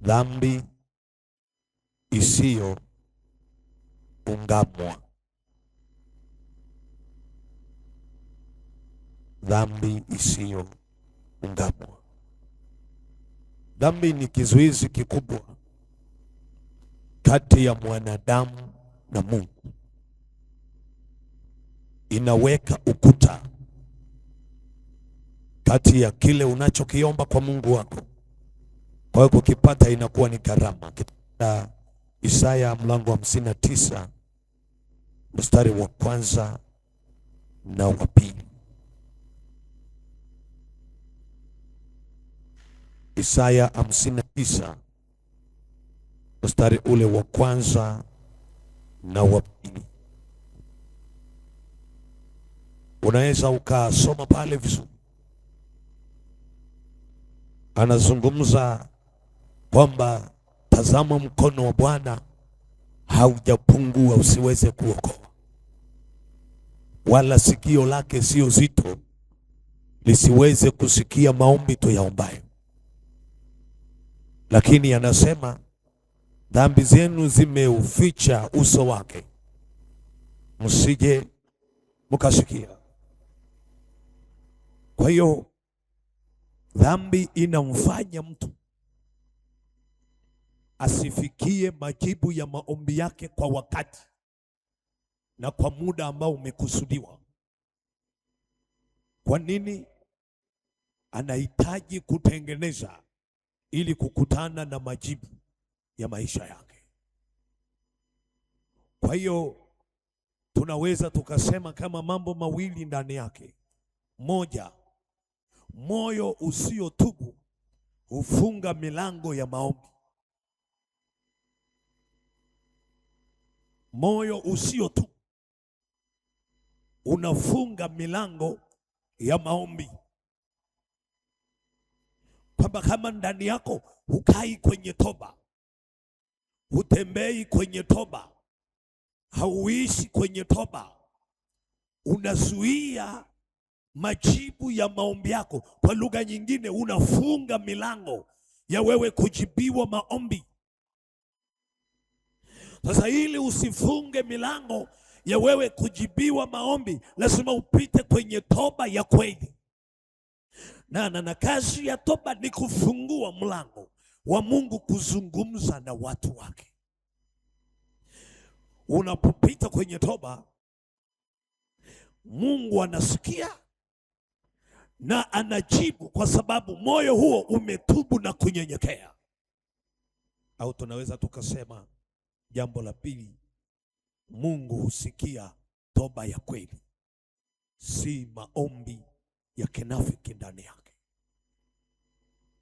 Dhambi isiyoungamwa. Dhambi isiyoungamwa. Dhambi ni kizuizi kikubwa kati ya mwanadamu na Mungu. Inaweka ukuta kati ya kile unachokiomba kwa Mungu wako. Kwa hiyo kukipata inakuwa ni karama. Katika Isaya mlango wa 59 mstari wa kwanza na wa pili. Isaya 59 mstari ule wa kwanza na wa pili. Unaweza ukasoma pale vizuri. Anazungumza kwamba tazama, mkono wa Bwana haujapungua usiweze kuokoa, wala sikio lake sio zito lisiweze kusikia maombi tuyaombayo. Lakini anasema dhambi zenu zimeuficha uso wake, msije mkasikia. Kwa hiyo dhambi inamfanya mtu asifikie majibu ya maombi yake kwa wakati na kwa muda ambao umekusudiwa. Kwa nini? Anahitaji kutengeneza ili kukutana na majibu ya maisha yake. Kwa hiyo tunaweza tukasema kama mambo mawili ndani yake. Moja, moyo usiotubu hufunga milango ya maombi. Moyo usiotubu unafunga milango ya maombi. Kwamba kama ndani yako hukai kwenye toba, hutembei kwenye toba, hauishi kwenye toba, unazuia majibu ya maombi yako. Kwa lugha nyingine, unafunga milango ya wewe kujibiwa maombi. Sasa ili usifunge milango ya wewe kujibiwa maombi, lazima upite kwenye toba ya kweli. Na kazi ya toba ni kufungua mlango wa Mungu kuzungumza na watu wake. Unapopita kwenye toba, Mungu anasikia na anajibu, kwa sababu moyo huo umetubu na kunyenyekea. Au tunaweza tukasema jambo la pili, Mungu husikia toba ya kweli, si maombi ya kinafiki ndani yake.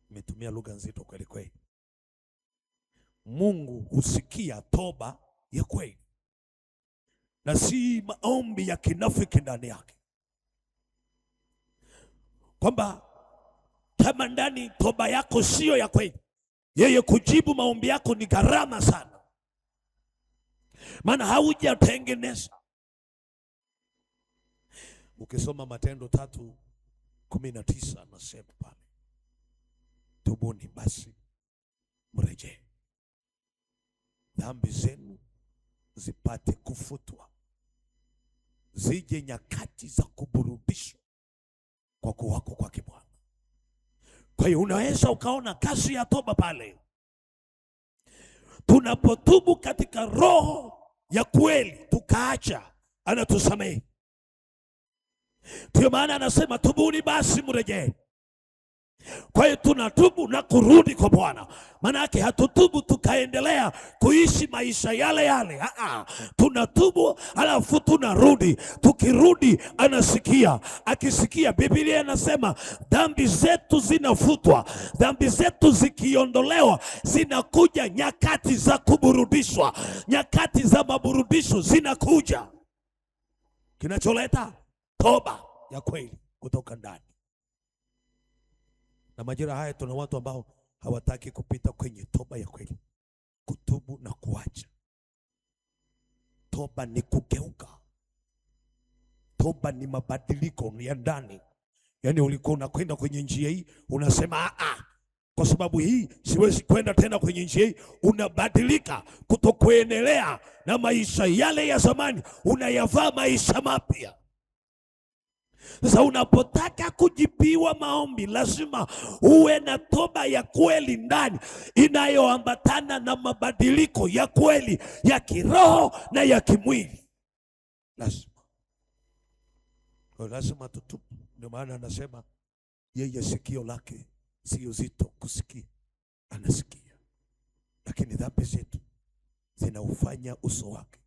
Nimetumia lugha nzito kweli kweli. Mungu husikia toba ya kweli na si maombi ya kinafiki ndani yake. Kwamba kama ndani toba yako sio ya kweli, yeye kujibu maombi yako ni gharama sana, maana haujatengeneza. Ukisoma Matendo 3:19 anasema pale, tubuni basi mrejee, dhambi zenu zipate kufutwa, zije nyakati za kuburudishwa kwa kuwako kwake Bwana. Kwa hiyo unaweza ukaona kazi ya toba pale. Tunapotubu katika roho ya kweli, tukaacha, anatusamehe. Ndio maana anasema tubuni basi mrejee. Kwa hiyo tunatubu na kurudi kwa Bwana. Maana yake hatutubu tukaendelea kuishi maisha yale yale. Tunatubu alafu tunarudi. Tukirudi anasikia. Akisikia, Biblia inasema dhambi zetu zinafutwa. Dhambi zetu zikiondolewa, zinakuja nyakati za kuburudishwa. Nyakati za maburudisho zinakuja, kinacholeta toba ya kweli kutoka ndani. Na majira haya tuna watu ambao hawataki kupita kwenye toba ya kweli, kutubu na kuacha. Toba ni kugeuka. Toba ni mabadiliko ya ndani. Yaani ulikuwa unakwenda kwenye njia hii, unasema kwa sababu hii siwezi kwenda tena kwenye njia hii. Unabadilika kutokuendelea na maisha yale ya zamani, unayavaa maisha mapya. Sasa unapotaka kujibiwa maombi, lazima uwe na toba ya kweli ndani, inayoambatana na mabadiliko ya kweli ya kiroho na ya kimwili. Lazima tutubu. Ndio maana anasema yeye sikio lake sio zito kusikia, anasikia, lakini dhambi zetu zinaufanya uso wake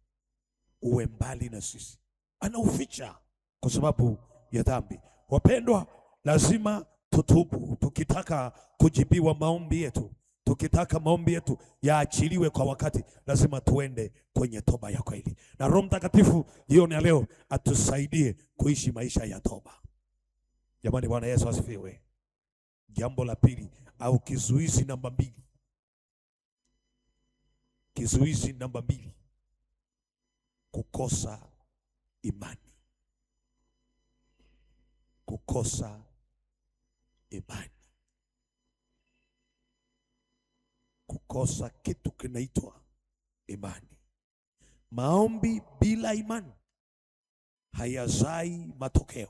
uwe mbali na sisi, anauficha kwa sababu ya dhambi. Wapendwa, lazima tutubu tukitaka kujibiwa maombi yetu, tukitaka maombi yetu yaachiliwe kwa wakati, lazima tuende kwenye toba ya kweli, na Roho Mtakatifu jioni ya leo atusaidie kuishi maisha ya toba. Jamani, Bwana Yesu asifiwe. Jambo la pili au kizuizi namba 2, kizuizi namba 2, kukosa imani. Kukosa imani, kukosa kitu kinaitwa imani. Maombi bila imani hayazai matokeo.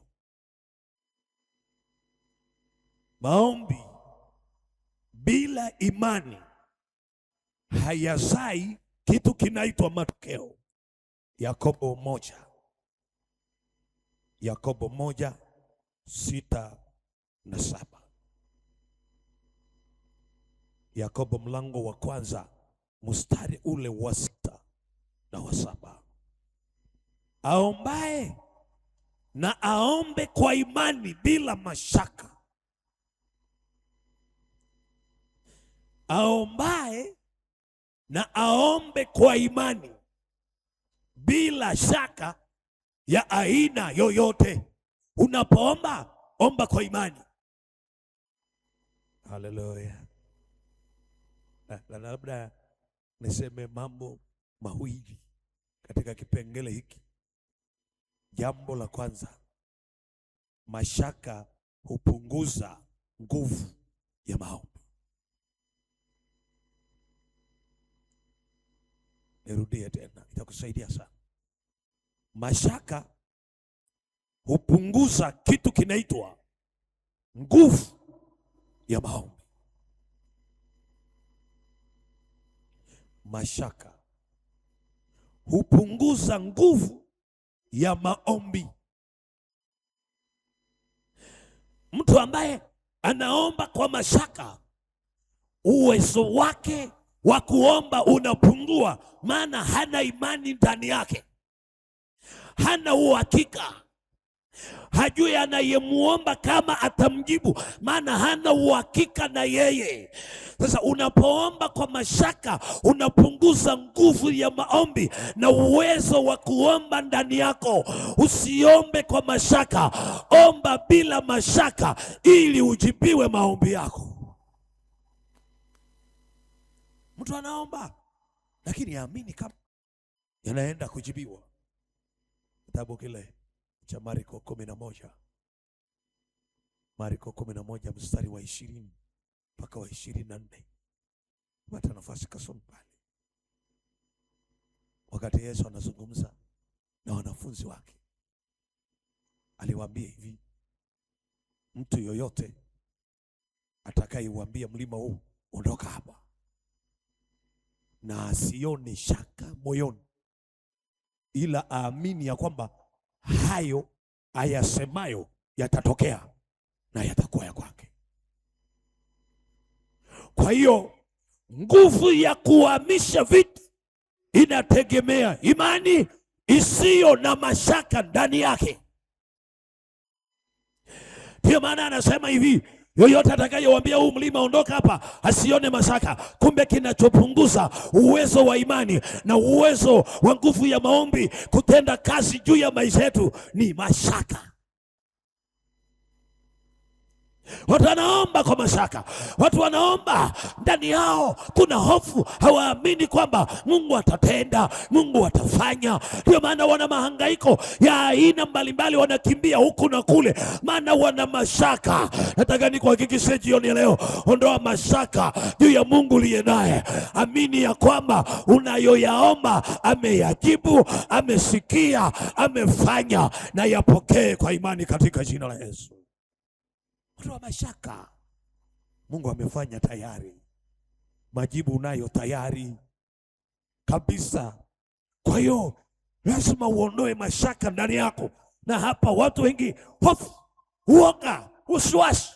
Maombi bila imani hayazai kitu kinaitwa matokeo. Yakobo 1:6-7. Yakobo mlango wa kwanza mstari ule wa 6 na wa 7. Aombaye na aombe kwa imani bila mashaka. Aombaye na aombe kwa imani bila shaka ya aina yoyote. Unapoomba, omba kwa imani. Haleluya. Labda niseme mambo mawili katika kipengele hiki. Jambo la kwanza, mashaka hupunguza nguvu ya maombi. Nirudie tena, itakusaidia sana. Mashaka hupunguza kitu kinaitwa nguvu ya maombi. Mashaka hupunguza nguvu ya maombi. Mtu ambaye anaomba kwa mashaka, uwezo wake wa kuomba unapungua, maana hana imani ndani yake, hana uhakika, hajui anayemuomba kama atamjibu, maana hana uhakika na yeye. Sasa unapoomba kwa mashaka, unapunguza nguvu ya maombi na uwezo wa kuomba ndani yako. Usiombe kwa mashaka, omba bila mashaka ili ujibiwe maombi yako. Mtu anaomba lakini yaamini kama yanaenda kujibiwa. Kitabu kile cha Marko 11, Marko 11 mstari wa 20 mpaka wa 24. Pata nafasi kasome pale. Wakati Yesu anazungumza na wanafunzi wake, aliwaambia hivi: mtu yoyote atakayeuambia mlima huu ondoka hapa, na asione shaka moyoni, ila aamini ya kwamba hayo ayasemayo yatatokea na yatakuwa ya kwake. Kwa hiyo nguvu ya kuhamisha vitu inategemea imani isiyo na mashaka ndani yake. Ndio maana anasema hivi: yoyote atakayewaambia huu mlima ondoka hapa, asione mashaka. Kumbe kinachopunguza uwezo wa imani na uwezo wa nguvu ya maombi kutenda kazi juu ya maisha yetu ni mashaka. Watu wanaomba kwa mashaka, watu wanaomba ndani yao kuna hofu, hawaamini kwamba Mungu atatenda, Mungu atafanya. Ndio maana wana mahangaiko ya aina mbalimbali, wanakimbia huku na kule, maana wana mashaka. Nataka nikuhakikishie jioni ya leo, ondoa mashaka juu ya Mungu uliye naye. Amini ya kwamba unayoyaomba ameyajibu, amesikia, amefanya, na yapokee kwa imani katika jina la Yesu. Ondoa mashaka. Mungu amefanya tayari, majibu unayo tayari kabisa. Kwa hiyo lazima uondoe mashaka ndani yako. Na hapa watu wengi, hofu, uoga, wasiwasi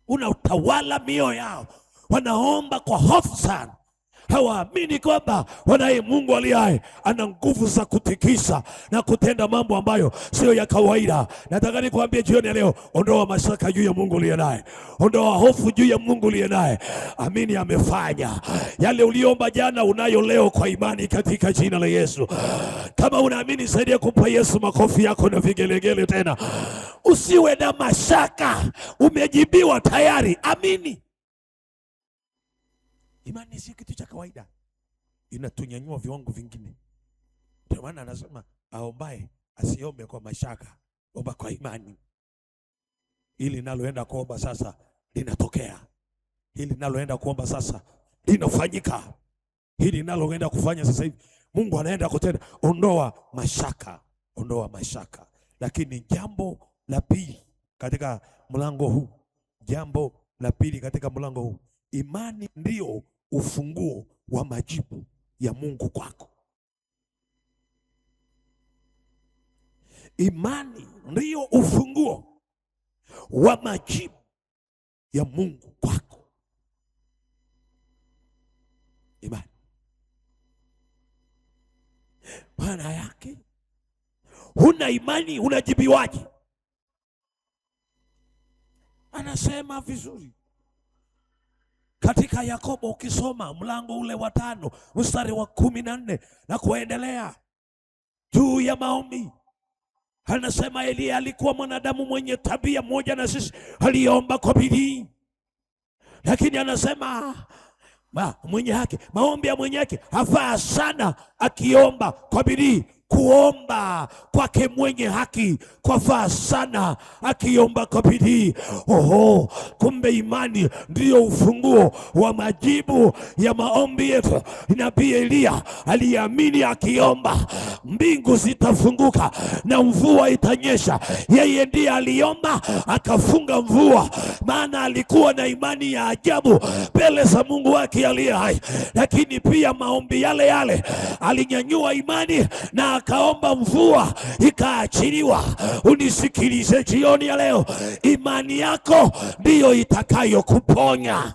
unautawala mioyo yao, wanaomba kwa hofu sana. Hawaamini kwamba wanaye Mungu aliye hai, ana nguvu za kutikisa na kutenda mambo ambayo sio ya kawaida. Nataka nikwambie jioni ya leo, ondoa mashaka juu ya Mungu aliye naye, ondoa hofu juu ya Mungu aliye naye. Amini amefanya yale uliomba jana, unayo leo kwa imani katika jina la Yesu. Kama unaamini, saidia kumpa Yesu makofi yako na vigelegele tena. Usiwe na mashaka, umejibiwa tayari. Amini. Imani si kitu cha kawaida, inatunyanyua viwango vingine. Ndio maana anasema aombaye asiombe kwa mashaka, omba kwa imani. Hili naloenda kuomba sasa linatokea, hili naloenda kuomba sasa linafanyika, hili naloenda kufanya sasa hivi Mungu anaenda kutenda. Ondoa mashaka, ondoa mashaka. Lakini jambo la pili katika mlango huu, jambo la pili katika mlango huu, imani ndio ufunguo wa majibu ya Mungu kwako. Imani ndio ufunguo wa majibu ya Mungu kwako. Imani maana yake, huna imani unajibiwaje? Anasema vizuri katika Yakobo, ukisoma mlango ule wa 5 mstari wa 14 na kuendelea, juu ya maombi anasema Elia alikuwa mwanadamu mwenye tabia moja na sisi, aliomba kwa bidii. Lakini anasema mwenye haki, maombi ya mwenye haki hafaa sana akiomba kwa bidii. Kuomba kwake mwenye haki kwafaa sana akiomba kwa bidii. Oho, kumbe imani ndiyo ufunguo wa majibu ya maombi yetu. Nabii Elia aliamini akiomba mbingu zitafunguka na mvua itanyesha. Yeye ndiye aliomba akafunga mvua, maana alikuwa na imani ya ajabu mbele za Mungu wake aliye hai. Lakini pia maombi yale yale alinyanyua imani na akaomba mvua ikaachiliwa. Unisikilize jioni ya leo, imani yako ndiyo itakayokuponya.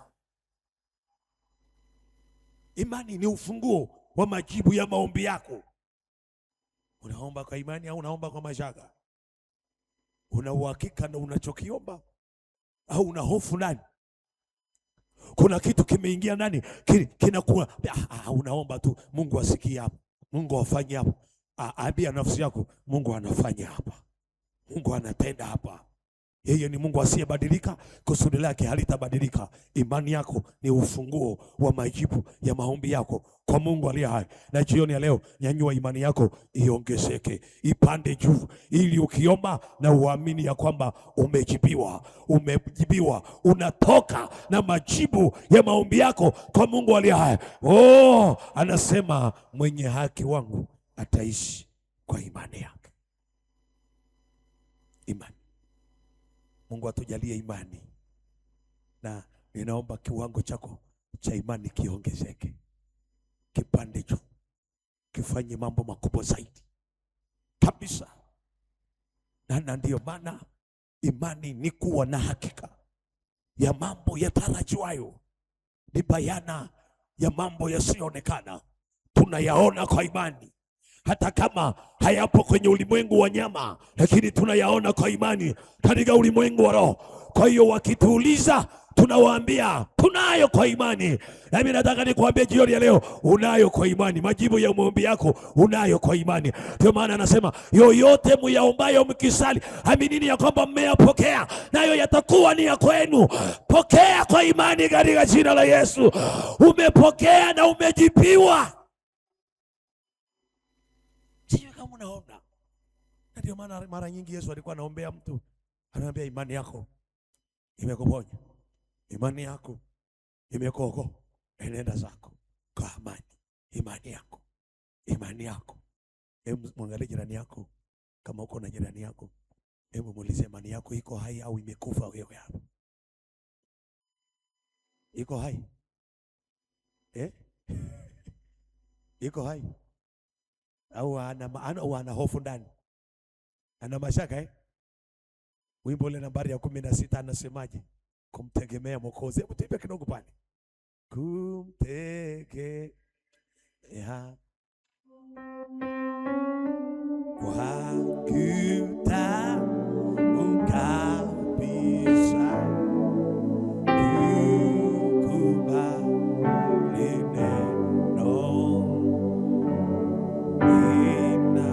Imani ni ufunguo wa majibu ya maombi yako. Unaomba kwa imani au unaomba kwa mashaka? Una uhakika na unachokiomba au una hofu ndani? Kuna kitu kimeingia ndani kinakuwa unaomba tu, Mungu asikie hapo, Mungu afanye hapo. Ambia nafsi yako, Mungu anafanya hapa, Mungu anatenda hapa. Yeye ni Mungu asiyebadilika, kusudi lake halitabadilika. Imani yako ni ufunguo wa majibu ya maombi yako kwa Mungu aliye hai. Na jioni ya leo, nyanyua imani yako iongezeke, ipande juu, ili ukiomba na uamini ya kwamba umejibiwa, unatoka na majibu ya maombi yako kwa Mungu aliye hai. Anasema mwenye haki wangu ataishi kwa imani yake. Imani. Mungu atujalie imani, na ninaomba kiwango chako cha imani kiongezeke, kipande juu, kifanye mambo makubwa zaidi kabisa. Na ndiyo maana imani ni kuwa na hakika ya mambo yatarajiwayo, ni bayana ya mambo yasiyoonekana. Tunayaona kwa imani, hata kama hayapo kwenye ulimwengu wa nyama, lakini tunayaona kwa imani katika ulimwengu wa roho. Kwa hiyo wakituuliza tunawaambia tunayo kwa imani. Nami nataka nikuambie jioni ya leo, unayo kwa imani. Majibu ya maombi yako unayo kwa imani. Ndio maana anasema yoyote myaombayo mkisali, aminini ya kwamba mmeyapokea, nayo yatakuwa ni ya kwenu. Pokea kwa imani katika jina la Yesu. Umepokea na umejibiwa. Sio kama unaona. Ndio maana mara nyingi Yesu alikuwa anaombea mtu, anaambia imani yako imekuponya, imani yako imekuokoa, enenda zako kwa amani. Imani yako. Hebu mwangalie jirani yako, kama uko na jirani yako, hebu muulize imani yako iko hai au imekufa wewe hapo? Iko hai? Iko hai? Au ana hofu ndani? Ana mashaka Wimbo ule nambari ya 16 anasemaje? Kumtegemea Mwokozi. Hebu tuimbe kidogo pale. Kumtegemea kwa kutamu kabisa, kukubali neno ina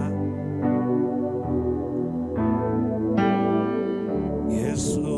Yesu.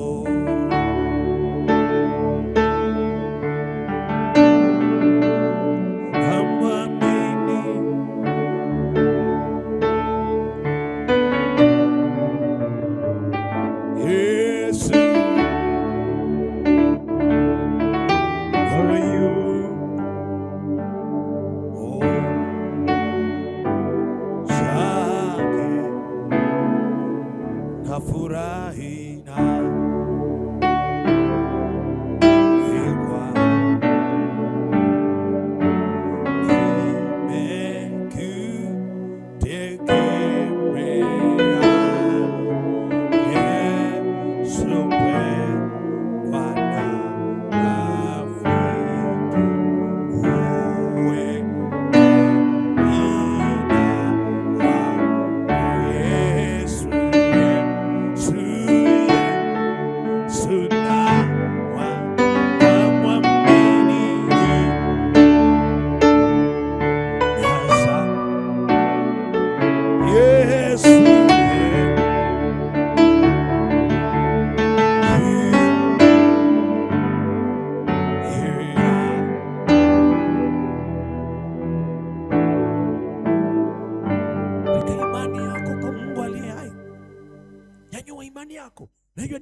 Imani yako. Na hiyo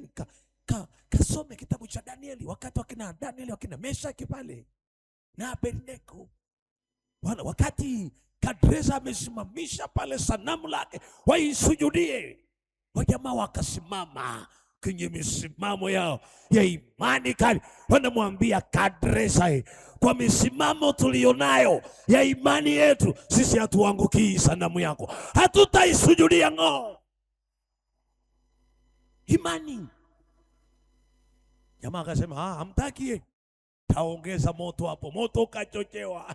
kasome kitabu cha Danieli, wakati wakina Danieli wakina Meshaki pale na Abednego. Wakati Kadreza amesimamisha pale sanamu lake waisujudie, wajamaa wakasimama kwenye misimamo yao ya imani kali, wanamwambia Kadreza, kwa misimamo tulionayo ya imani yetu sisi hatuangukii sanamu yako, hatutaisujudia ng'oo. Imani. Jamaa akasema hamtaki, taongeza moto hapo. Moto ukachochewa.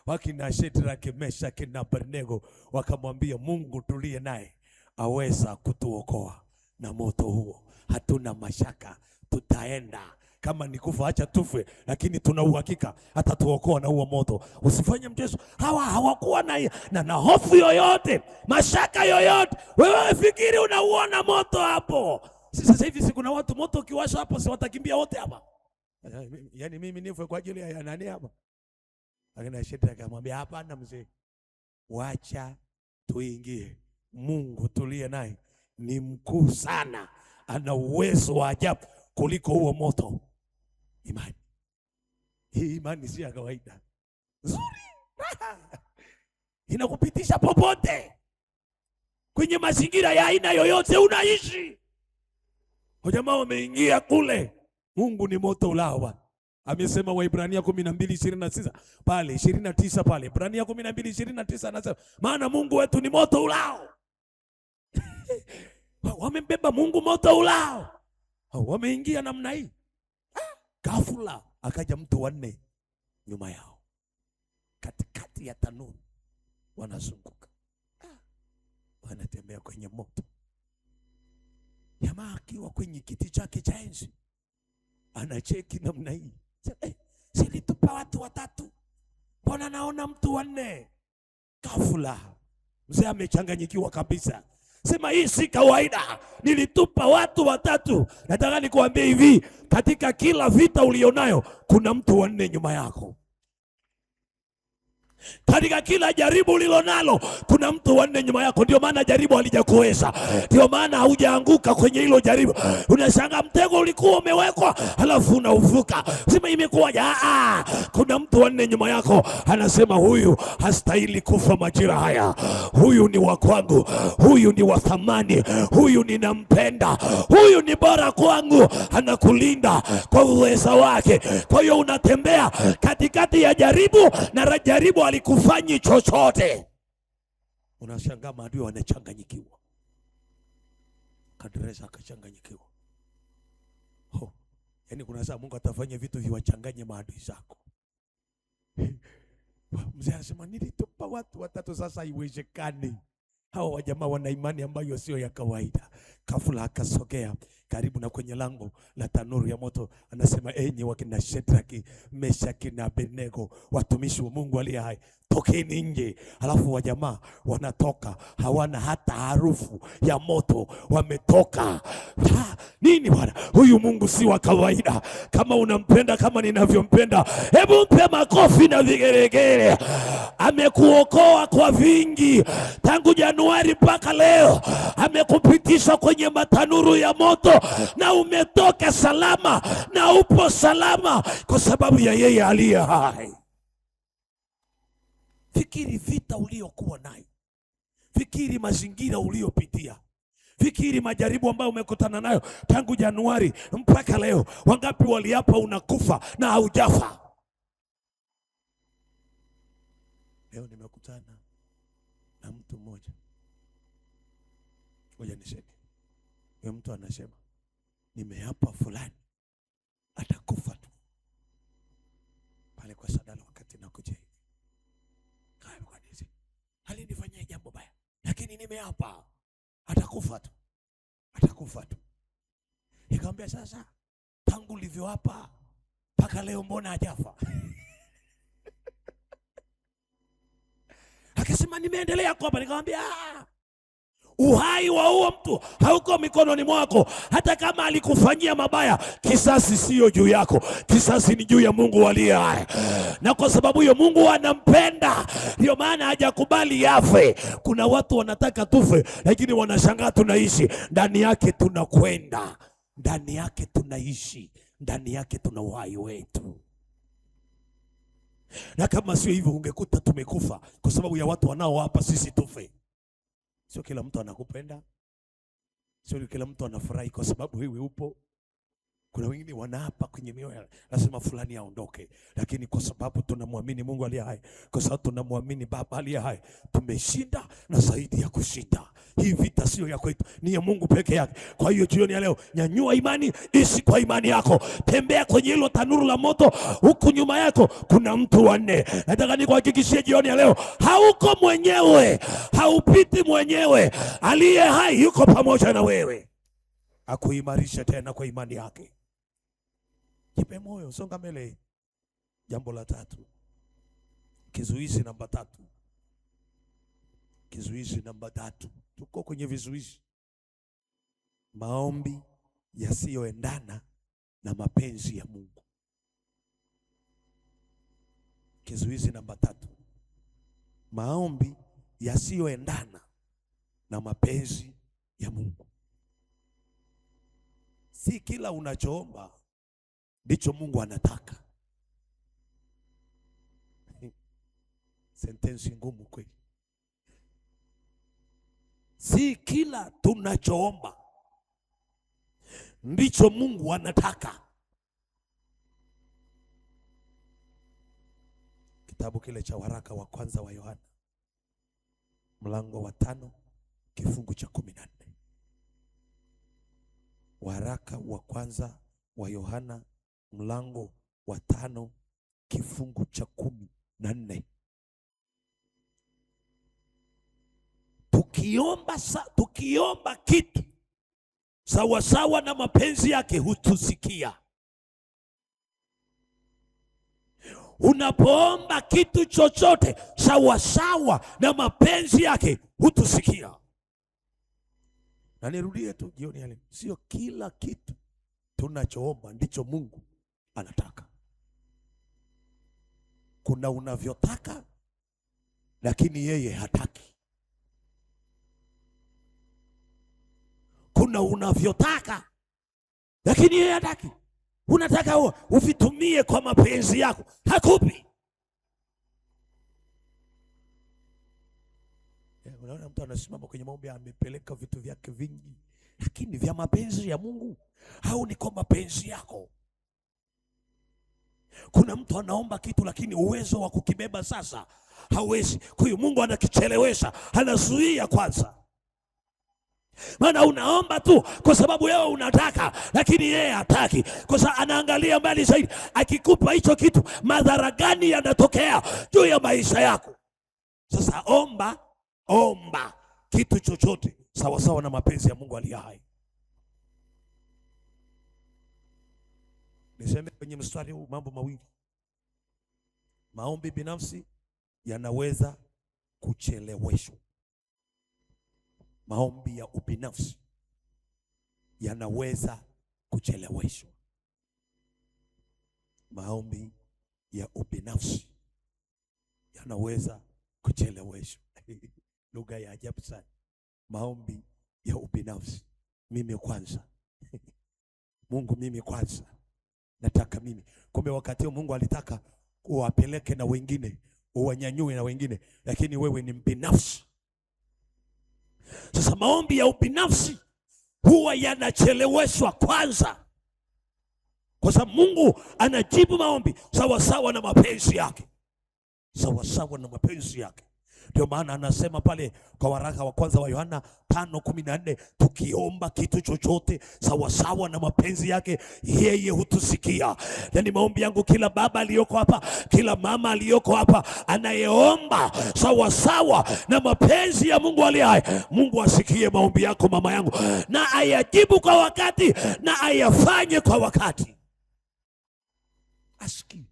Wakina Shadraka, Meshaki na Abednego wakamwambia Mungu tuliye naye aweza kutuokoa na moto huo. Hatuna mashaka, tutaenda. Kama ni kufa acha tufe, lakini tuna uhakika atatuokoa na huo moto. Usifanye mchezo. Hawakuwa na hofu yoyote, mashaka yoyote. Wewe fikiri unauona moto hapo. Sasa hivi kuna watu moto ukiwasha hapo si watakimbia wote hapa. Yaani mimi nife kwa ajili ya nani hapa? Lakini Shadraka akamwambia hapana mzee, wacha tuingie. Mungu tuliye naye ni mkuu sana, ana uwezo wa ajabu kuliko huo moto. Imani. Hii imani si ya kawaida. Nzuri. Inakupitisha popote, kwenye mazingira ya aina yoyote unaishi. Jamaa wameingia kule. Mungu ni moto ulao. Amesema Waebrania 12:29 pale 29 pale. Waebrania 12:29 anasema maana Mungu wetu ni moto ulao. Wamembeba Mungu moto ulao. Wameingia namna hii. Ghafla akaja mtu wanne nyuma yao, katikati ya tanuru, wanazunguka, wanatembea kwenye moto. Jamaa akiwa kwenye kiti chake cha enzi anacheki namna hii, silitupa watu watatu, mbona naona mtu wanne? Ghafla mzee amechanganyikiwa kabisa, sema hii si kawaida, nilitupa watu watatu. Nataka nikuambie hivi, katika kila vita ulionayo kuna mtu wanne nyuma yako. Katika kila jaribu ulilonalo kuna mtu wanne nyuma yako. Ndio maana jaribu halijakuweza, ndio maana haujaanguka kwenye hilo jaribu. Unashangaa mtego ulikuwa umewekwa halafu unauvuka, sema imekuwaje? Kuna mtu wanne nyuma yako, anasema huyu hastahili kufa majira haya, huyu ni wa kwangu, huyu ni wa thamani, huyu ninampenda, huyu ni bora kwangu. Anakulinda kwa uweza wake. Kwa hiyo unatembea katikati ya jaribu na jaribu alikufanyi chochote. Unashangaa maadui wanachanganyikiwa. Kaderesa akachanganyikiwa. Yaani kuna saa Mungu atafanya vitu viwachanganye maadui zako. Mzee anasema nilitupa watu watatu, sasa haiwezekani. Hawa wajamaa wana imani ambayo sio ya kawaida. Ghafla akasogea karibu na kwenye lango la tanuru ya moto, anasema enyi wakina Shedraki, Meshaki na Abednego, watumishi wa Mungu aliye hai, tokeni nje. Halafu wajamaa wanatoka, hawana hata harufu ya moto, wametoka. Nini bwana? Huyu Mungu si wa kawaida. Kama unampenda kama ninavyompenda, hebu mpe makofi na vigeregere. Amekuokoa kwa vingi tangu Januari mpaka leo, amekupitisha kwenye matanuru ya moto na umetoka salama na upo salama kwa sababu ya yeye aliye hai. Fikiri vita uliokuwa nayo, fikiri mazingira uliopitia, fikiri majaribu ambayo umekutana nayo tangu Januari mpaka leo. Wangapi waliapa unakufa na haujafa? Leo nimekutana na mtu mmoja, ngoja niseme. Huyo mtu anasema nimeapa fulani atakufa tu pale kwa sadala. Wakati nakuja hivi alinifanyia jambo baya, lakini nimeapa atakufa tu, atakufa tu. Nikamwambia sasa, tangu ulivyoapa mpaka leo mbona hajafa? Akasema nimeendelea kuapa. Nikamwambia uhai wa huo mtu hauko mikononi mwako. Hata kama alikufanyia mabaya, kisasi sio juu yako, kisasi ni juu ya Mungu aliye hai. Na kwa sababu hiyo Mungu anampenda, ndio maana hajakubali yafe. Kuna watu wanataka tufe, lakini wanashangaa tunaishi ndani yake, tunakwenda ndani yake, tunaishi ndani yake, tuna uhai wetu. Na kama sio hivyo, ungekuta tumekufa kwa sababu ya watu wanaoapa sisi tufe. Sio kila mtu anakupenda, sio kila mtu anafurahi kwa sababu wewe upo. Kuna wengine wanaapa kwenye mioyo, lazima fulani aondoke, lakini kwa sababu tunamwamini Mungu aliye hai, kwa sababu tunamwamini Baba aliye hai, tumeshinda na zaidi ya kushinda. Hii vita sio ya kwetu, ni ya Mungu peke yake. Kwa hiyo jioni ya leo, nyanyua imani, ishi kwa imani yako, tembea kwenye hilo tanuru la moto. Huku nyuma yako kuna mtu wanne. Nataka nikuhakikishie jioni ya leo, hauko mwenyewe, haupiti mwenyewe. Aliye hai yuko pamoja na wewe, akuimarisha tena kwa imani yake. Jipe moyo, songa mbele. Jambo la tatu, kizuizi namba tatu. Kizuizi namba tatu, tuko kwenye vizuizi. Maombi yasiyoendana na mapenzi ya Mungu. Kizuizi namba tatu, maombi yasiyoendana na mapenzi ya Mungu. Si kila unachoomba ndicho Mungu anataka. Sentensi ngumu kweli. Si kila tunachoomba ndicho Mungu anataka. Kitabu kile cha waraka wa kwanza wa Yohana mlango wa 5 kifungu cha 14. Waraka wa kwanza wa Yohana mlango wa 5 kifungu cha 14. Tukiomba kitu sawasawa na mapenzi yake hutusikia. Unapoomba kitu chochote sawasawa na mapenzi yake hutusikia. Na nirudie tu jioni ya leo, sio kila kitu tunachoomba ndicho Mungu anataka. Kuna unavyotaka lakini yeye hataki. Kuna unavyotaka lakini yeye hataki. Unataka uvitumie kwa mapenzi yako, hakupi. Unaona mtu anasimama kwenye maombi amepeleka vitu vyake vingi, lakini vya mapenzi ya Mungu au ni kwa mapenzi yako? Kuna mtu anaomba kitu lakini uwezo wa kukibeba sasa hawezi. Kwa hiyo Mungu anakichelewesha, anazuia kwanza. Maana unaomba tu kwa sababu wewe unataka, lakini yeye hataki. Kwa sababu anaangalia mbali zaidi, akikupa hicho kitu madhara gani yanatokea juu ya maisha yako. Sasa omba kitu chochote sawa sawa na mapenzi ya Mungu aliye hai. Niseme kwenye mstari huu mambo mawili. Maombi binafsi yanaweza kucheleweshwa. Maombi ya ubinafsi yanaweza kucheleweshwa. Maombi ya ubinafsi yanaweza kucheleweshwa. Lugha ya ajabu sana. Maombi ya ubinafsi, mimi kwanza. Mungu mimi kwanza, nataka mimi. Kumbe wakati huo Mungu alitaka uwapeleke na wengine, uwanyanyue na wengine, lakini wewe ni mbinafsi. Sasa maombi ya ubinafsi huwa yanacheleweshwa kwanza, kwa sababu Mungu anajibu maombi sawa sawa na mapenzi yake, sawa sawa na mapenzi yake. Ndio maana anasema pale kwa waraka wa kwanza wa Yohana 5:14, tukiomba kitu chochote sawa sawa na mapenzi yake yeye hutusikia. Na ni maombi yangu kila baba aliyoko hapa, kila mama aliyoko hapa, anayeomba sawa sawa na mapenzi ya Mungu aliye hai, Mungu asikie maombi yako mama yangu, na ayajibu kwa wakati na ayafanye kwa wakati. Asikie.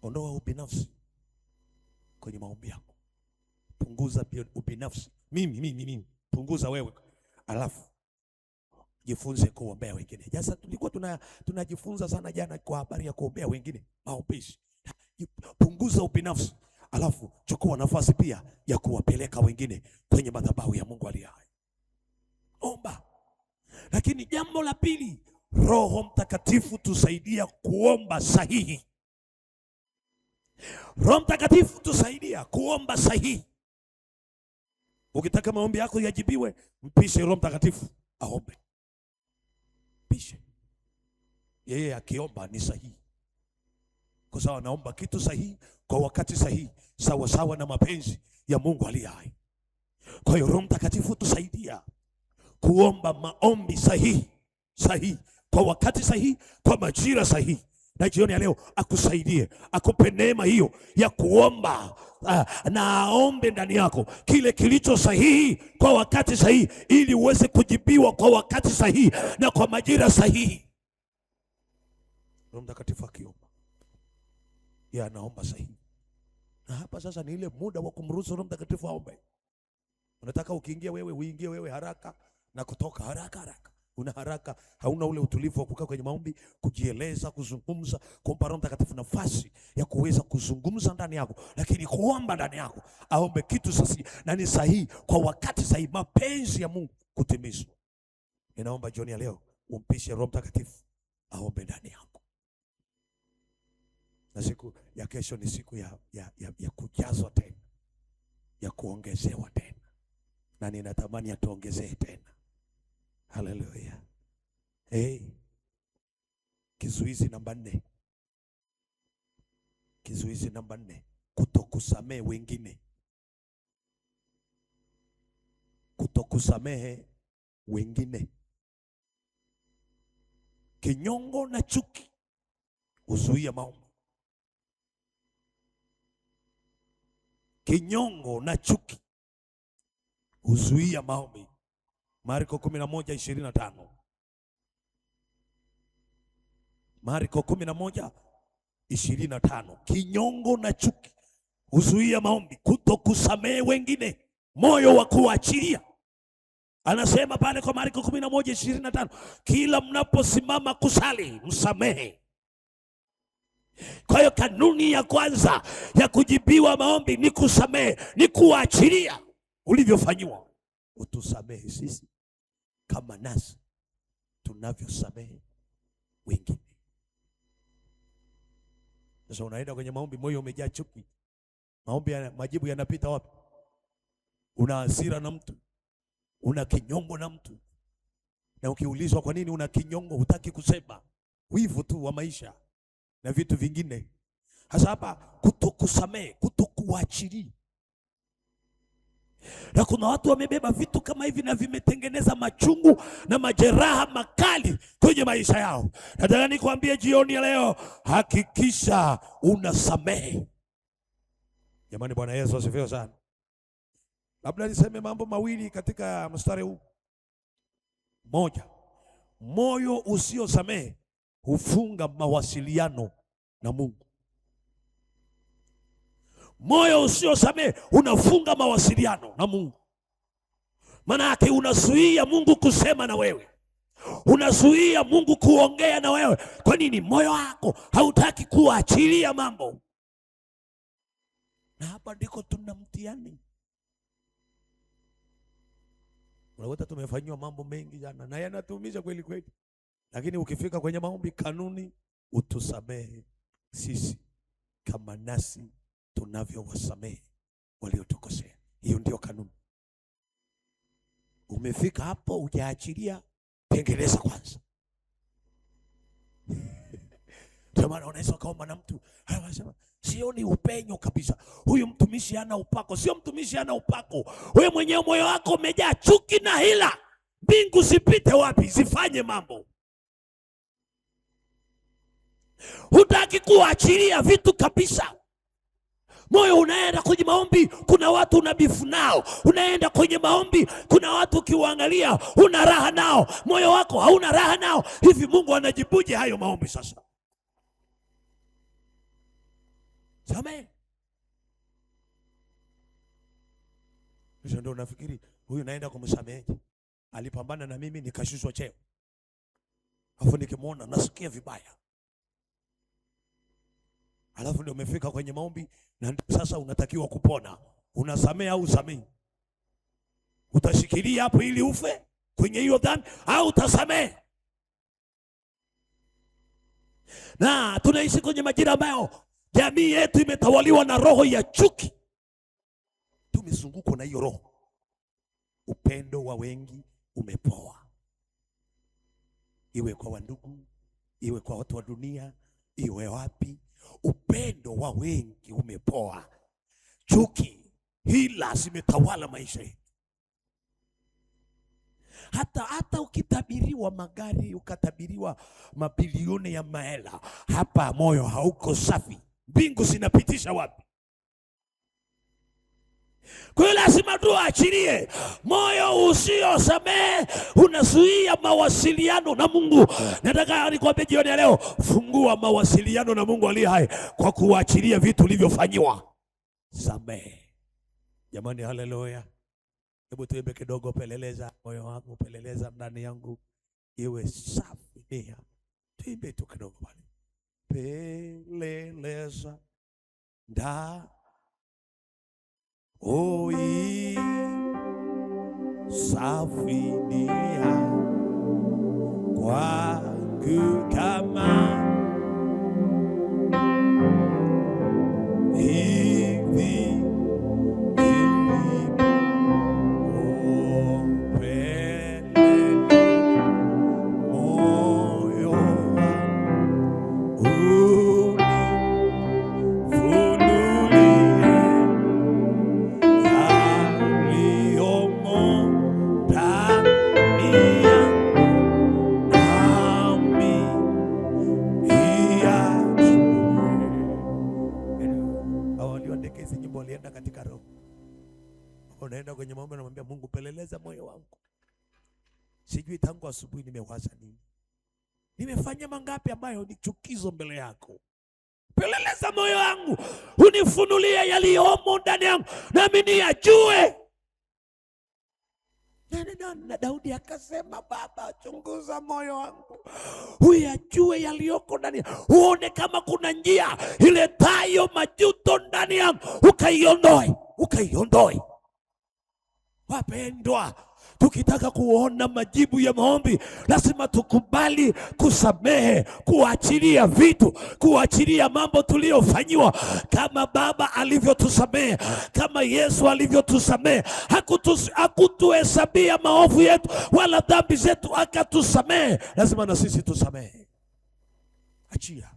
Ondoa ubinafsi kwenye maombi yako. Punguza ubinafsi. Mimi. Punguza wewe. Alafu jifunze kuombea wengine. Sasa tulikuwa tunajifunza sana jana kwa habari ya kuombea wengine, maombi. Punguza ubinafsi. Alafu chukua nafasi pia ya kuwapeleka wengine kwenye madhabahu ya Mungu aliye hai. Omba. Lakini jambo la pili, Roho Mtakatifu tusaidia kuomba sahihi. Roho Mtakatifu tusaidia kuomba sahihi. Ukitaka maombi yako yajibiwe, mpishe Roho Mtakatifu aombe. Mpishe. Yeye akiomba ni sahihi, kwa sababu anaomba kitu sahihi kwa wakati sahihi, sawa sawa na mapenzi ya Mungu aliye hai. Kwa hiyo Roho Mtakatifu tusaidia kuomba maombi sahihi kwa wakati sahihi, kwa majira sahihi. Na jioni ya leo akusaidie, akupe neema hiyo ya kuomba, na aombe ndani yako kile kilicho sahihi kwa wakati sahihi, ili uweze kujibiwa kwa wakati sahihi na kwa majira sahihi. Roho Mtakatifu akiomba, yeye anaomba sahihi. Na hapa sasa ni ile muda wa kumruhusu Roho Mtakatifu aombe. Unataka ukiingia wewe uingie wewe haraka na kutoka haraka. Una haraka, hauna ule utulivu wa kukaa kwenye maombi, kujieleza, kuzungumza, kumpa Roho Mtakatifu nafasi ya kuweza kuzungumza ndani yako, lakini kuomba ndani yako, aombe kitu sahihi na ni sahihi kwa wakati sahihi, mapenzi ya Mungu kutimizwa. Ninaomba jioni ya leo umpishe Roho Mtakatifu aombe ndani yako. Na siku ya kesho ni siku ya kujazwa tena, ya kuongezewa tena, na ninatamani atuongezee tena. Haleluya. Kizuizi namba 4. Kizuizi namba 4, kutokusamehe wengine. Kutokusamehe wengine. Kinyongo na chuki huzuia maombi. Kinyongo na chuki huzuia maombi. Marko 11:25. Marko 11:25. Kinyongo na chuki huzuia maombi, kutokusamehe wengine, moyo wa kuachilia. Anasema pale kwa Marko 11:25, kila mnaposimama kusali msamehe. Kwa hiyo kanuni ya kwanza ya kujibiwa maombi ni kusamehe, ni kuachilia ulivyofanyiwa. Utusamehe sisi kama nasi tunavyosamehe wengine. Sasa unaenda kwenye maombi moyo umejaa chuki, majibu yanapita wapi? Una hasira na mtu, una kinyongo na mtu, na ukiulizwa kwa nini una kinyongo hutaki kusema, wivu tu wa maisha na vitu vingine. Hasa hapa kutokusamehe, kutokuachilia. Na kuna watu wamebeba vitu kama hivi na vimetengeneza machungu na majeraha makali kwenye maisha yao. Nataka nikwambie jioni ya leo, hakikisha unasamehe. Jamani, Bwana Yesu asifiwe sana. Labda niseme mambo mawili katika mstari huu. Moja, moyo usiosamehe hufunga mawasiliano na Mungu. Moyo usiosamehe unafunga mawasiliano na Mungu. Maana yake unazuia Mungu kusema na wewe, unazuia Mungu kuongea na wewe. Kwa nini? Moyo wako hautaki kuachilia mambo. Na hapa ndiko tuna mtihani. Unakuta tumefanywa mambo mengi jana na yanatuumiza kweli kweli, lakini ukifika kwenye maombi, kanuni utusamehe sisi kama nasi tunavyowasamehe waliotukosea. Hiyo ndio kanuni. Umefika hapo hujaachilia, tengeneza kwanza. Jamani, unaweza kaomba na mtu anasema sioni upenyo kabisa, huyu mtumishi hana upako. Sio mtumishi hana upako, wewe mwenyewe moyo wako umejaa chuki na hila. Mbingu zipite wapi? Zifanye mambo. Hutaki kuachilia vitu kabisa. Moyo unaenda kwenye maombi, kuna watu unabifu nao. Unaenda kwenye maombi, kuna watu ukiwaangalia una raha nao, moyo wako hauna raha nao. Hivi Mungu anajibuje hayo maombi sasa? Samehe. Sasa ndio unafikiri huyu naenda kumsameheje? Alipambana na mimi nikashushwa cheo, alafu nikimwona nasikia vibaya. Alafu ndio umefika kwenye maombi na sasa unatakiwa kupona. Unasamehe au usamehe? Utashikilia hapo ili ufe kwenye hiyo dhambi au utasamehe? Na tunaishi kwenye majira ambayo jamii yetu imetawaliwa na roho ya chuki. Tumezungukwa na hiyo roho. Upendo wa wengi umepoa, iwe kwa wandugu, iwe kwa watu wa dunia, iwe wapi. Upendo wa wengi umepoa. Chuki, hila zimetawala maisha yetu. Hata ukitabiriwa magari, ukatabiriwa mabilioni ya mahela, hapa moyo hauko safi, mbingu zinapitisha wapi? Kwa hiyo lazima tuachilie. Moyo usiosamehe unazuia mawasiliano na Mungu. Nataka nikwambie jioni ya leo, fungua mawasiliano na Mungu aliye hai kwa kuachilia vitu ulivyofanyiwa. Samehe. Jamani, haleluya. Hebu tuimbe kidogo, peleleza moyo wangu, peleleza ndani yangu iwe safi nia. Tuimbe tu kidogo bali. Peleleza ndani oi safi nia kwangu kama hivi unaenda kwenye maombi, unamwambia Mungu, peleleza moyo wangu, Sijui tangu asubuhi nimewaza nini, nimefanya mangapi ambayo ni chukizo mbele yako. Peleleza moyo wangu, unifunulie yaliyomo ndani yangu, nami niyajue. Na Daudi akasema, Baba, chunguza moyo wangu, uyajue yaliyoko ndani, uone kama kuna njia iletayo majuto ndani yangu, ukaiondoe. Wapendwa, tukitaka kuona majibu ya maombi lazima tukubali kusamehe, kuachilia vitu, kuachilia mambo tuliyofanyiwa. Kama Baba alivyotusamehe, kama Yesu alivyotusamehe, hakutuhesabia maovu yetu wala dhambi zetu, akatusamehe. Lazima na sisi tusamehe. Achia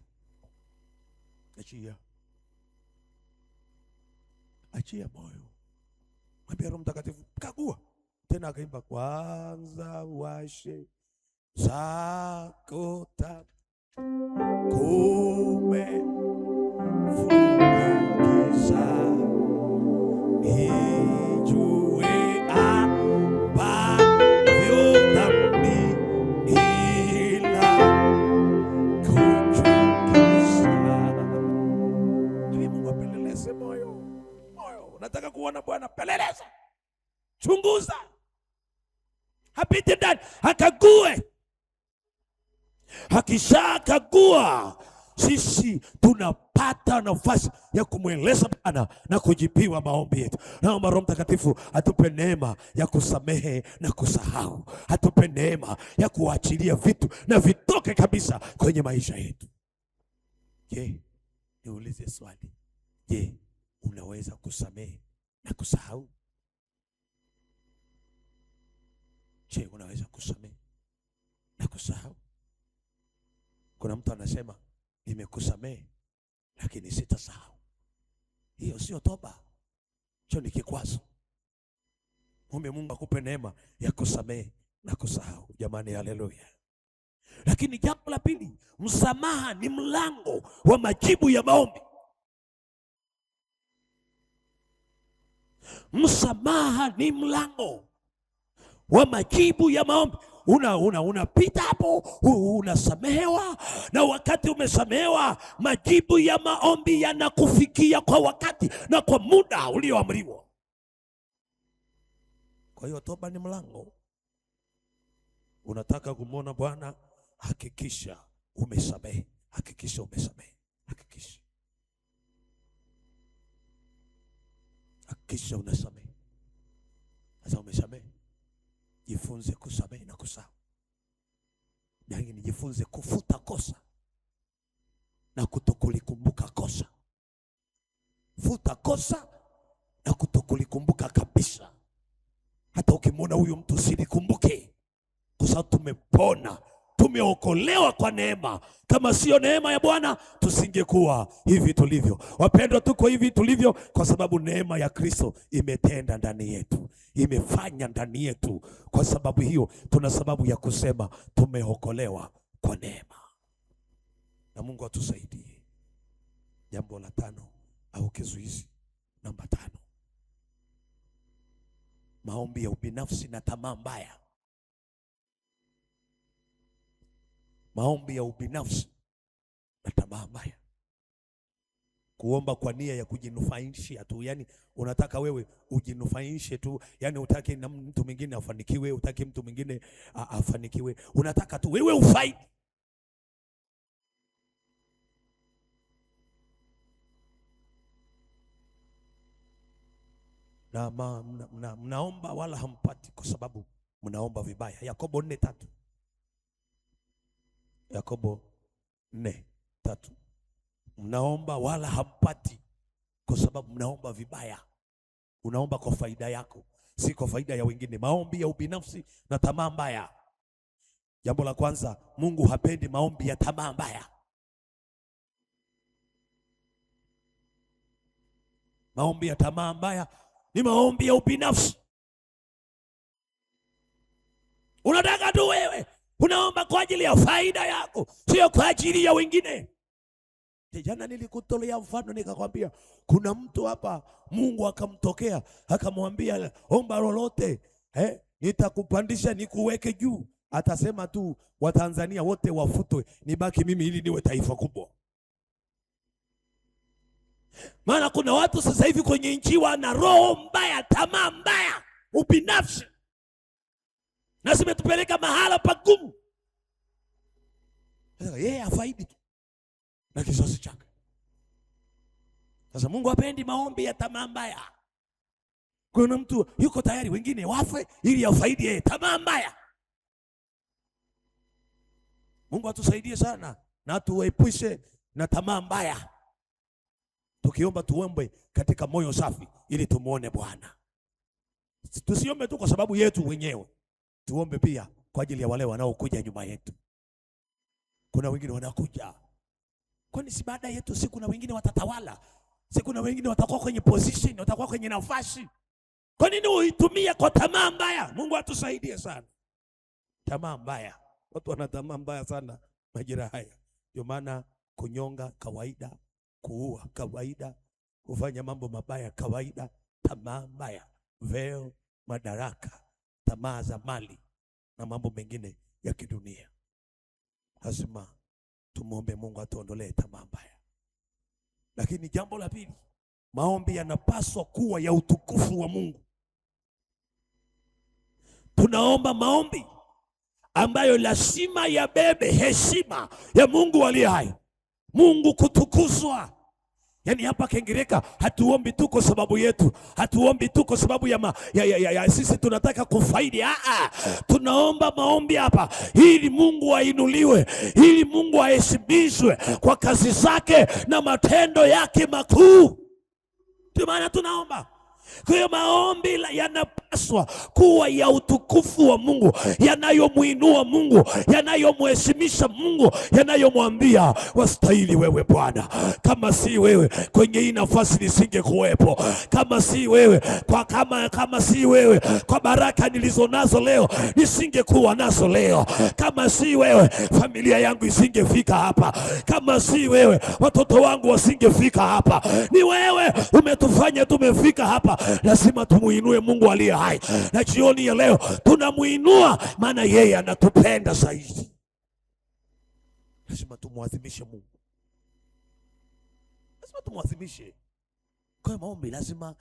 moyo. Mwambie Roho Mtakatifu, kagua tena. Akaimba, kwanza washe zako taa, kumefunga giza, nijue ambavyo dhambi ila kuchukiza. Ili Mungu apeleleze moyo. Unataka kuona Bwana? Peleleza, chunguza, apite ndani akague. Akishakagua, sisi tunapata nafasi ya kumweleza Bwana na kujibiwa maombi yetu. Naomba Roho Mtakatifu atupe neema ya kusamehe na kusahau, atupe neema ya kuachilia vitu na vitoke kabisa kwenye maisha yetu. Je, niulize swali, je, unaweza kusamehe na kusahau? Je, unaweza kusamehe na kusahau? Kuna mtu anasema, nimekusamehe lakini sitasahau. Hiyo sio toba, hicho ni kikwazo. Muombe Mungu akupe neema ya kusamehe na kusahau. Jamani, haleluya. Lakini jambo la pili, msamaha ni mlango wa majibu ya maombi. Msamaha ni mlango wa majibu ya maombi. Unapita hapo, unasamehewa, na wakati umesamehewa, majibu ya maombi yanakufikia kwa wakati na kwa muda ulioamriwa. Kwa hiyo toba ni mlango. Unataka kumwona Bwana, hakikisha umesamehe, hakikisha umesamehe, hakikisha unasamehe. Sasa umesamehe, jifunze kusamehe na kusahau. Yaani jifunze kufuta kosa na kutokulikumbuka kosa. Futa kosa na kutokulikumbuka kabisa. Hata ukimwona huyu mtu usilikumbuke, kwa sababu tumepona, tumeokolewa kwa neema. Kama sio neema ya Bwana, tusingekuwa hivi tulivyo. Wapendwa, tuko hivi tulivyo kwa sababu neema ya Kristo imetenda ndani yetu, imefanya ndani yetu. Kwa sababu hiyo, tuna sababu ya kusema tumeokolewa kwa neema, na Mungu atusaidie. Jambo la tano au kizuizi namba 5, maombi ya ubinafsi na tamaa mbaya. Maombi ya ubinafsi na tamaa mbaya. Kuomba kwa nia ya kujinufaisha tu, yani unataka wewe ujinufaishe tu, yani utaki na mtu mwingine afanikiwe, utaki mtu mwingine afanikiwe, unataka tu wewe ufaidi. Na mnaomba wala hampati kwa sababu mnaomba vibaya. Yakobo 4:3. Yakobo 4:3. Mnaomba wala hampati kwa sababu mnaomba vibaya. Unaomba kwa faida yako, si kwa faida ya wengine. Maombi ya ubinafsi na tamaa mbaya. Jambo la kwanza, Mungu hapendi maombi ya tamaa mbaya. Maombi ya tamaa mbaya ni maombi ya ubinafsi. Unataka tu wewe, unaomba kwa ajili ya faida yako, sio kwa ajili ya wengine. Jana nilikutolea mfano nikakwambia, kuna mtu hapa Mungu akamtokea akamwambia omba lolote, nitakupandisha nikuweke juu. Atasema tu Watanzania wote wafutwe, nibaki mimi ili niwe taifa kubwa. Maana kuna watu sasa hivi kwenye nchi wana roho mbaya, tamaa mbaya, ubinafsi, na zimetupeleka mahala pagumu. Yeye afaidi tu na kizazi chake. Sasa Mungu hapendi maombi ya tamaa mbaya. Kuna mtu yuko tayari wengine wafe ili afaidi yeye, tamaa mbaya. Mungu atusaidie sana na tuepushe na tamaa mbaya. Tukiomba tuombe katika moyo safi ili tumuone Bwana. Tusiombe tu kwa sababu yetu wenyewe. Tuombe pia kwa ajili ya wale wanaokuja nyuma yetu. Kuna wengine wanakuja. Kwani si baada yetu si kuna wengine watatawala? Si kuna wengine watakuwa kwenye position, watakuwa kwenye nafasi? Kwa nini uitumie kwa tamaa mbaya? Mungu atusaidie sana. Tamaa mbaya. Watu wana tamaa mbaya sana majira haya. Ndio maana kunyonga kawaida, kuua kawaida, kufanya mambo mabaya kawaida. Tamaa mbaya, vyeo, madaraka, tamaa za mali na mambo mengine ya kidunia. Lazima tumuombe Mungu atuondolee tamaa mbaya. Lakini jambo la pili, maombi yanapaswa kuwa ya utukufu wa Mungu. Tunaomba maombi ambayo lazima yabebe heshima ya Mungu aliye hai, Mungu kutukuzwa. Yaani hapa Kiingereza hatuombi tu kwa sababu yetu, hatuombi tu kwa sababu ya sisi tunataka kufaidi. Tunaomba maombi hapa ili Mungu ainuliwe, ili Mungu aheshimishwe kwa kazi zake na matendo yake makuu. Ndio maana tunaomba. Kwa hiyo maombi yanapaswa kuwa ya utukufu wa Mungu, yanayomuinua Mungu, yanayomheshimisha Mungu, yanayomwambia wastahili wewe Bwana. Kama si wewe kwenye hii nafasi nisingekuwepo. Kama si wewe kama si wewe kwa baraka nilizonazo leo nisingekuwa nazo leo. Kama si wewe familia yangu isingefika hapa. Kama si wewe watoto wangu wasingefika hapa. Ni wewe umetufanya tumefika hapa. Lazima tumuinue Mungu aliye hai. Na jioni ya leo tunamuinua maana yeye anatupenda zaidi. Lazima tumuadhimishe Mungu. Lazima tumuadhimishe. Kwa maombi lazima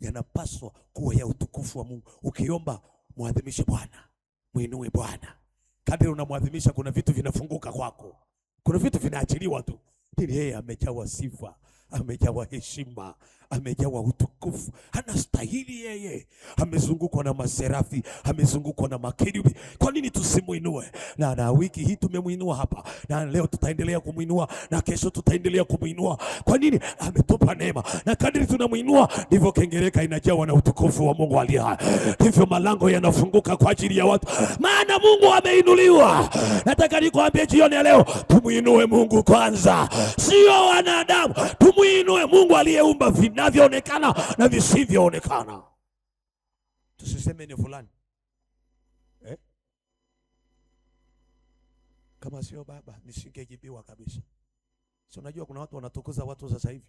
yanapaswa kuwa ya utukufu wa Mungu. Ukiomba muadhimishe Bwana, muinue Bwana. Kadri unamwadhimisha kuna vitu vinafunguka kwako. Kuna vitu vinaachiliwa tu. Ili yeye amejawa sifa, amejawa heshima, amejawa utukufu. Anastahili yeye. Amezungukwa na maserafi, amezungukwa na makerubi. Kwa nini tusimuinue? Na wiki hii tumemuinua hapa, na leo tutaendelea kumuinua, na kesho tutaendelea kumuinua. Kwa nini? Ametupa neema. Na kadri tunamuinua ndivyo Kiingereza inajawa na utukufu wa Mungu aliye hai. Ndivyo malango yanafunguka kwa ajili ya watu. Maana Mungu ameinuliwa. Nataka nikuambie jioni ya leo, tumuinue Mungu kwanza. Sio wanadamu. Tumuinue Mungu aliyeumba vinavyoonekana na visivyoonekana. Tusiseme ni fulani. Kama sio baba nisingejibiwa kabisa. Si unajua kuna watu wanatukuza watu sasa hivi.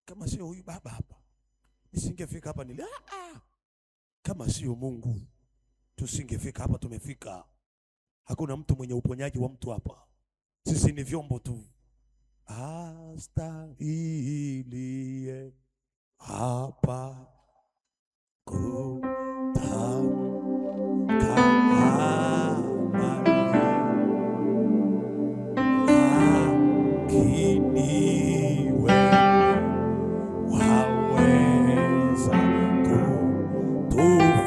Kama sio huyu baba hapa nisingefika hapa Kama sio Mungu tusingefika hapa tumefika. Hakuna mtu mwenye uponyaji wa mtu hapa. Sisi ni vyombo tu. Astahili hapa kutamka lakini wewe waweza kutufanya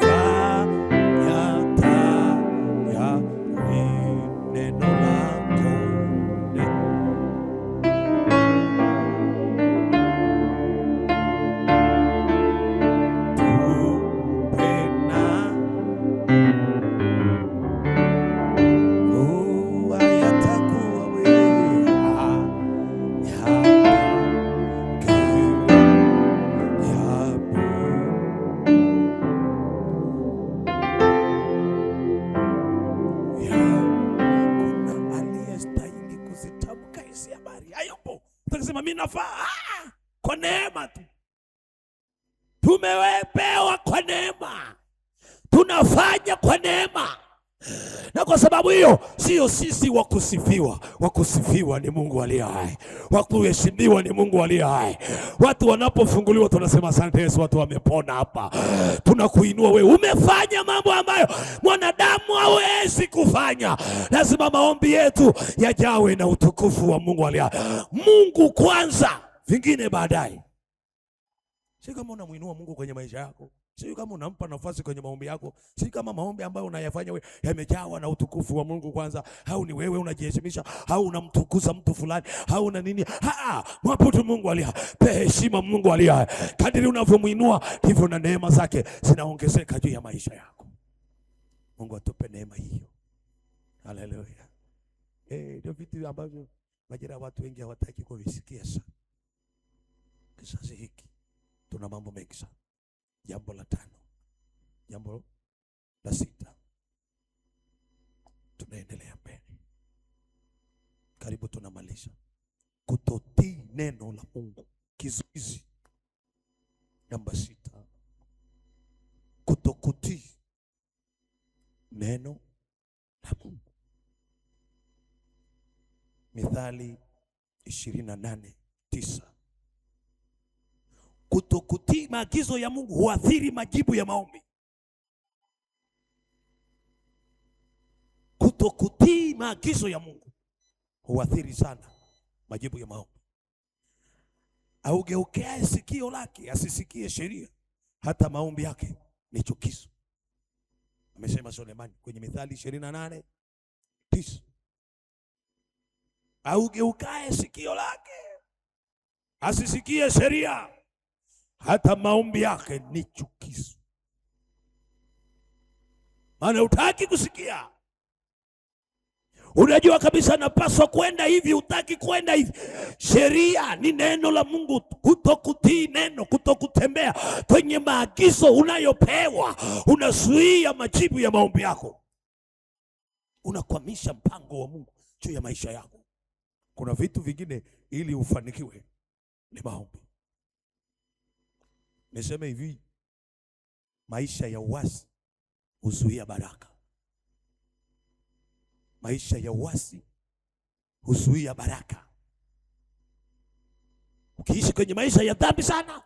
tayari neno lako. Mimi nafaa kwa neema tu. Tumewepewa kwa neema. tunafanya kwa neema. Na kwa sababu hiyo sio sisi wa kusifiwa. Wa kusifiwa ni Mungu aliye hai, wa kuheshimiwa ni Mungu aliye hai. Watu wanapofunguliwa tunasema asante Yesu, watu wamepona hapa. Tunakuinua wewe, umefanya mambo ambayo mwanadamu hawezi kufanya. Lazima maombi yetu yajawe na utukufu wa Mungu aliye hai. Mungu kwanza, vingine baadaye. Si kama unamuinua Mungu kwenye maisha yako, si kama unampa nafasi kwenye maombi yako, si kama maombi ambayo unayafanya wewe yamejawa na utukufu wa Mungu kwanza, au ni wewe unajiheshimisha, au unamtukuza mtu fulani, au na nini. Mwabudu Mungu aliye hai, pe heshima Mungu aliye hai. Kadiri unavyomuinua ndivyo na neema zake zinaongezeka juu ya maisha yako. Mungu atupe neema hiyo. Haleluya. Ndio vitu ambavyo majira watu wengi hawataki kuvisikia sana. Kizazi hiki tuna mambo mengi sana. Jambo la 5. Jambo la 6. Tunaendelea mbele. Karibu tunamaliza. Kutotii neno la Mungu. Kizuizi namba 6. Kutokutii neno la Mungu. Mithali 28:9. Kutokutii maagizo ya Mungu huathiri majibu ya maombi. Kutokutii maagizo ya Mungu huathiri sana majibu ya maombi. Augeukea sikio lake asisikie sheria, hata maombi yake ni chukizo. Amesema Sulemani kwenye Mithali 28:9. Augeukae sikio lake asisikie sheria, hata maombi yake ni chukizo. Maana utaki kusikia. Unajua kabisa napaswa kwenda hivi, utaki kwenda hivi. Sheria ni neno la Mungu. Kutokutii neno, kutokutembea kwenye maagizo unayopewa, unazuia majibu ya maombi yako. Unakwamisha mpango wa Mungu juu ya maisha yako. Kuna vitu vingine ili ufanikiwe ni maombi. Niseme hivi, maisha ya uasi huzuia baraka. Maisha ya uasi huzuia baraka. Ukiishi kwenye maisha ya dhambi sana,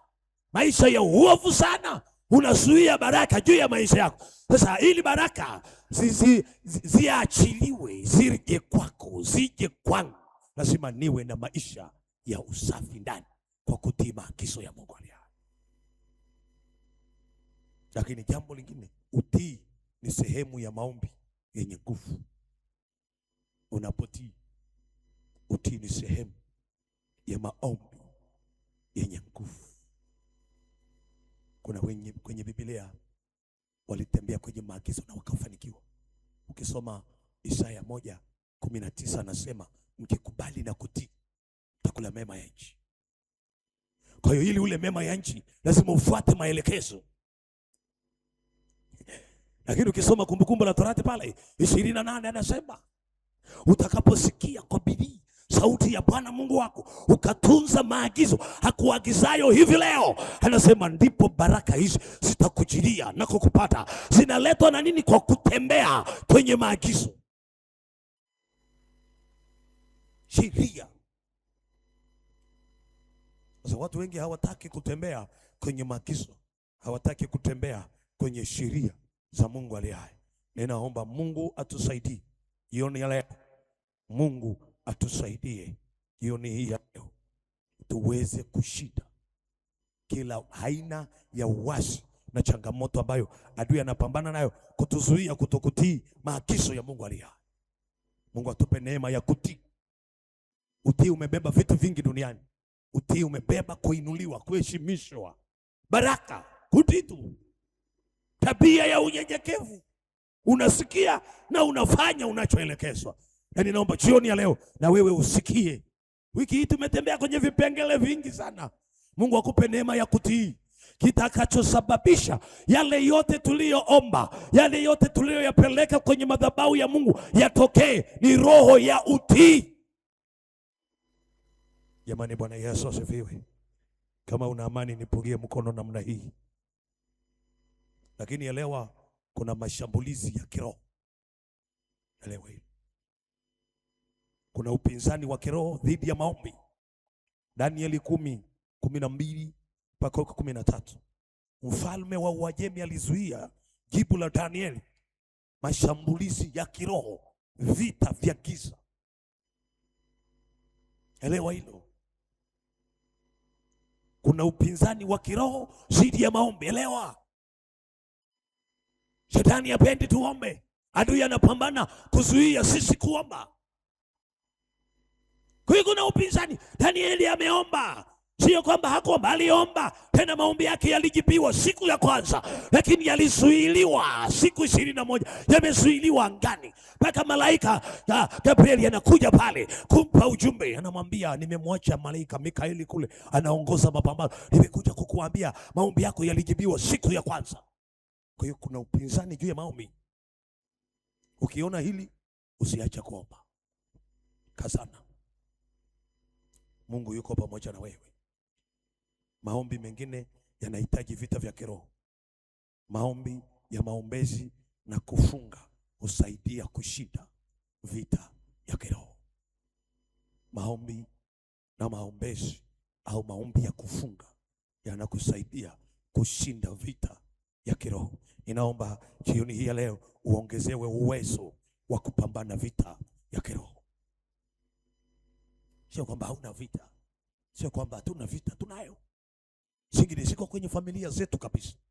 maisha ya uovu sana, unazuia baraka juu ya maisha yako. Sasa ili baraka ziachiliwe, zije kwako, zije kwangu, lazima niwe na maisha ya usafi ndani kwa kutii maagizo ya Mungu aliye hai. Lakini jambo lingine, utii ni sehemu ya maombi yenye nguvu. Unapotii, utii ni sehemu ya maombi yenye nguvu. Kuna wenye kwenye Biblia walitembea kwenye maagizo na wakafanikiwa. Ukisoma Isaya 1:19 anasema mkikubali na kutii utakula mema ya nchi. Kwa hiyo ili ule mema ya nchi lazima ufuate maelekezo. Lakini ukisoma Kumbukumbu la Torati pale 28 anasema utakaposikia kwa bidii sauti ya Bwana Mungu wako, ukatunza maagizo hakuagizayo hivi leo, anasema ndipo baraka hizi zitakujilia na kukupata. Zinaletwa na nini? Kwa kutembea kwenye maagizo. Sheria. Sasa watu wengi hawataki kutembea kwenye maagizo, hawataki kutembea kwenye sheria za Mungu aliye hai. Ninaomba Mungu atusaidie jioni ya leo. Mungu atusaidie jioni hii ya leo tuweze kushinda kila aina ya uasi na changamoto ambayo adui anapambana nayo kutuzuia kutokutii maagizo ya Mungu aliye hai. Mungu atupe neema ya kutii. Utii umebeba vitu vingi duniani. Utii umebeba kuinuliwa, kuheshimishwa, baraka, kutii tu. Tabia ya unyenyekevu. Unasikia na unafanya unachoelekezwa. Na ninaomba jioni ya leo na wewe usikie. Wiki hii tumetembea kwenye vipengele vingi sana. Mungu akupe neema ya kutii, kitakachosababisha yale yote tuliyoomba, yale yote tuliyoyapeleka kwenye madhabahu ya Mungu yatokee, ni roho ya utii. Jamani, Bwana Yesu asifiwe. Kama una amani nipungie mkono namna hii. Lakini elewa, kuna mashambulizi ya kiroho. Elewa hili. Kuna upinzani wa kiroho dhidi ya maombi. Danieli 10:12 mpaka 13. Mfalme wa Uajemi alizuia jibu la Danieli. Mashambulizi ya kiroho, vita vya giza. Elewa hilo. Kuna upinzani wa kiroho dhidi ya maombi. Elewa. Shetani hapendi tuombe. Adui anapambana kuzuia sisi kuomba. Kwa hiyo kuna upinzani. Danieli ameomba. Sio kwamba hakuomba, aliomba. Tena maombi yake yalijibiwa siku ya kwanza, lakini yalizuiliwa siku 21. Yamezuiliwa angani. Mpaka malaika Gabrieli anakuja pale kumpa ujumbe. Anamwambia, nimemwacha malaika Mikaeli kule anaongoza mapambano. Nimekuja kukuambia maombi yako yalijibiwa siku ya kwanza. Kwa hiyo kuna upinzani juu ya maombi. Ukiona hili usiache kuomba. Kazana. Mungu yuko pamoja na wewe. Maombi mengine yanahitaji vita vya kiroho. Maombi ya maombezi na kufunga husaidia kushinda vita ya kiroho. Maombi na maombezi au maombi ya kufunga yanakusaidia kushinda vita ya kiroho. Ninaomba jioni hii ya leo uongezewe uwezo wa kupambana vita ya kiroho. Sio kwamba hauna vita. Sio kwamba hatuna vita, tunayo. Zingine ziko kwenye familia zetu kabisa.